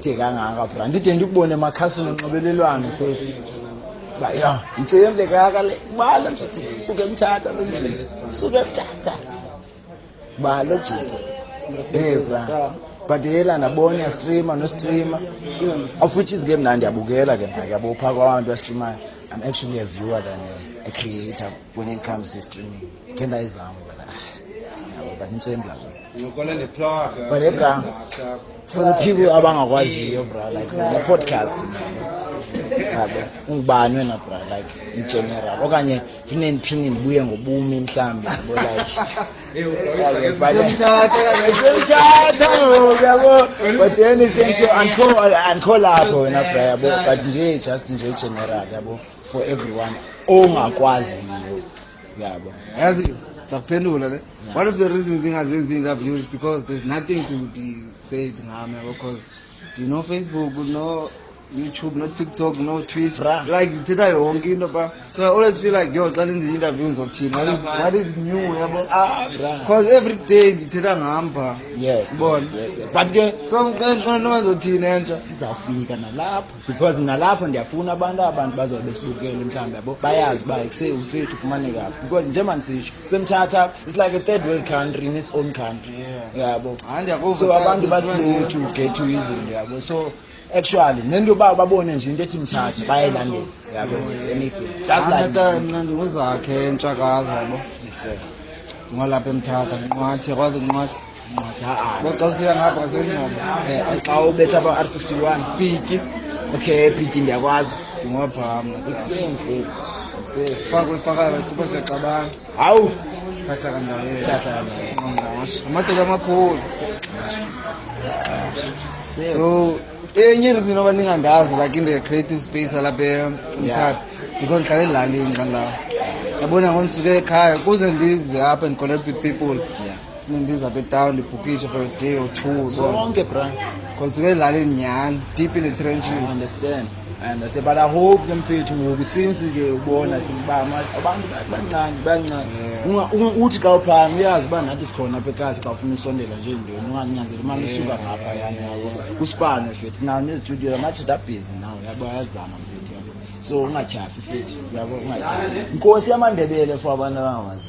ide kangaka bra ndide ndikubone emakhasini onxibelelwano futhi ya intsemble kaka le bala msithi suke emthatha lo mjito suke emthatha bala ujito bra but yela nabona streamer no streamer of which is game nandi yabukela ke yabo pha kwabantu ba streamer. I'm actually a viewer than a creator when it comes to streaming. Kenda izama but intsemble ngokola le plug but bra for the people abangakwaziyo bra like the podcast yabo ungibani wena bra like in general okanye fune ndiphinde ndibuye ngobumi mhlambi yabo like yabo but anything to uncall lapho wena bra yabo but nje just nje general yabo for everyone ongakwaziyo yabo yazi sakuphendula le. One of the reasons ngingazenzi interviews because there's nothing to be said ngami because you know Facebook, no YouTube, no TikTok, no Twitch, like thina yonke into ba. So I always feel like yo xa lenza interviews othina what is new yabo because every day ngithela ngihamba yes bon but ke so kanjani bazothina entsha sizafika nalapho because nalapho ndiyafuna abantu bazobe besibukele mhlawumbe yabo bayazi ba ekuse ufethu ufumaneka because njengoba sisho semthatha it's like a third world country in its own country yabo so abantu basilo to get to izinto yabo so actually nento babone nje into ethi mthatha bayayilandela yabo anything that's like mina ndinguzakhe entshakaza yabo ngolapha emthatha nqwathi kwazi nqwathi xa usiya ngapha senqobo xa ubetha ba R51 piti okay piti ndiyakwazi ngopha mna ikuseni futhi faka kuba sexabana hawu thasha kandaye thasha amadolo amakhulu so enye reason oba ningandazi like in the creative space lapha emthatha because ngihlala elalini ngala yabona ngomsuke ekhaya kuze ndize up and connect with people ndiza apha etown ndibhukishe for a day or two sonke bra because uke elalini nyani deep in the trenches. I understand but I hope ke mfethu ngoku since ke ubona siba abantu bancane uthi xa uphana uyazi uba nathi sikhona apha ekhaya xa ufuna usondela nje indweni unganyanzeli imali usuka ngapha yana yabo kusipane mfethu nawo nestudio amathi da busy nawo yabo ayazama mfethu yabo so ungatyhafi mfethu yabo ungatyhafi inkosi yamandebele for abantu abangawazi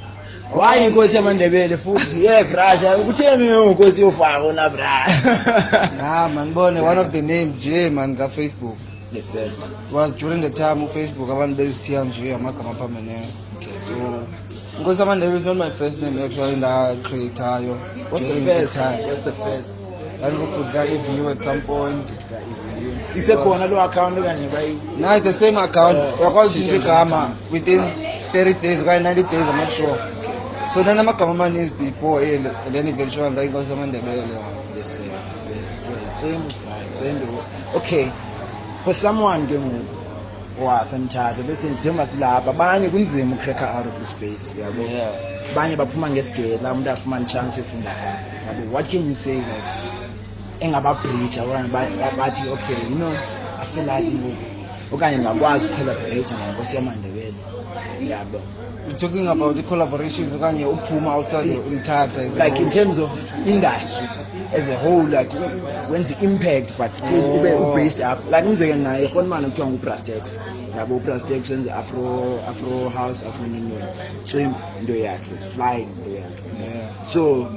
why inkosi yamandebele futhi brother ukutheni inkosi yofaka na brother man bone one of the names nje man ka Facebook. Yes, it was during the time of Facebook abantu bezithiya nje amagama permanent. Okay, so because Amandebele is not my first name actually la creator yo. What's the first and we could get you at some point. Is it khona lo account okanye bayi no, it's the same account yakwazi nje igama within 30 days or 90 days I'm not sure. So then amagama man is before and then eventually like because Amandebele. Yes, okay. For someone ke wasemthatha bese njengoba silapha abanye kunzima ucracker out of the space yabo abanye baphuma ngesigela umuntu afumana chance efunda yabo what can you say like engaba bridge abanye bathi okay you know I feel like okanye ngakwazi ucollaborate nenkosi yamandebele yabo. We're talking about the collaborations okanye uphuma outside umthatha like in terms of industry as a whole like when's the impact but still ube based up like umzeke naye khonmana kuthiwa nguBrastex yabo uBrastex wenze afro house afro nini so into yakhe is flying into yakhe so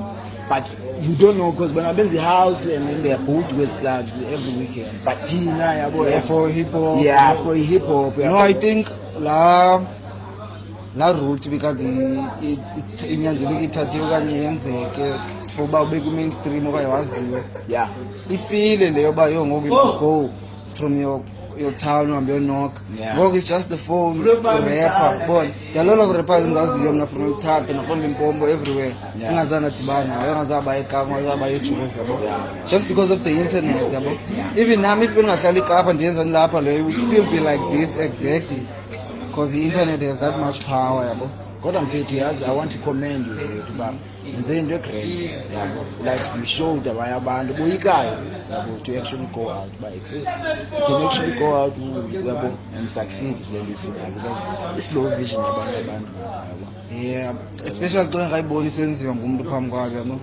but you don't know because when I benze house and then they are both with clubs every weekend but thina yabo for hip hop for hip hop no I think la route because inyanzeleke ithathiwe kanye yenzeke foba ubeke mainstream okanye waziwe ifile leyo ba yo ngoku you go from your town uhambe uyonokha ngoku it's just the phone rapper bon there are a lot of rappers engaziyo mna from umthatha nakhona Limpopo everywhere engazana dibana engazaba eKapa engazaba eJuza yabo just because of the internet yabo even nami if ngingahlala eKapa ndiyenza lapha leyo will still be like this exactly because the internet has that much power yabo. Kodwa mfethu yazi I want to commend you mfethu ba nze into great yabo like you showed abanye abantu boyikayo yabo to actually go out by exist you can actually go out yabo and succeed then you feel because it's low vision abantu yabo especially xa ngayibona isenziwa ngumuntu phambi kwakhe yabo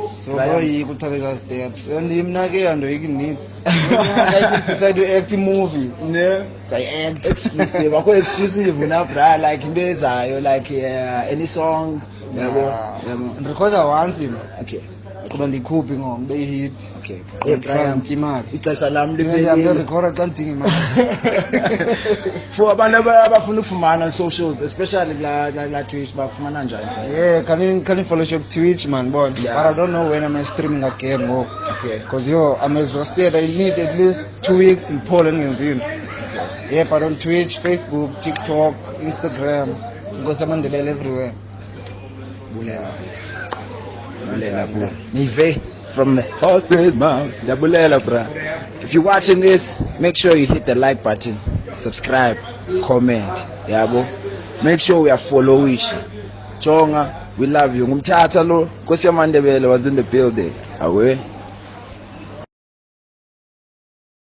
So boy kuthatha steps and imnake ando ikineeds like decide to act movie ne act exclusive akho exclusive na bra like into ezayo like any song yabo recorder once okay kuba ndikhuphi ngoma be hit okay try imali ixesha lami libe recorder xa ndinga imali for abantu abafuna ukufumana on socials especially la Twitch bafumana njani yeah can you follow your Twitch man boy yeah. But I don't know when I'm streaming again more okay because I'm exhausted. I need at least 2 weeks in Poland and yeah, but on Twitch, Facebook, TikTok, Instagram, because I'm on the bell everywhere. Nive from the horse's mouth. Dabulela, bra. If you're watching this, make sure you hit the like button, subscribe, comment. Yabo. Make sure we are following. Chonga, we love you. Ngumthatha lo, Nkosi yamaNdebele was in the building. Awe.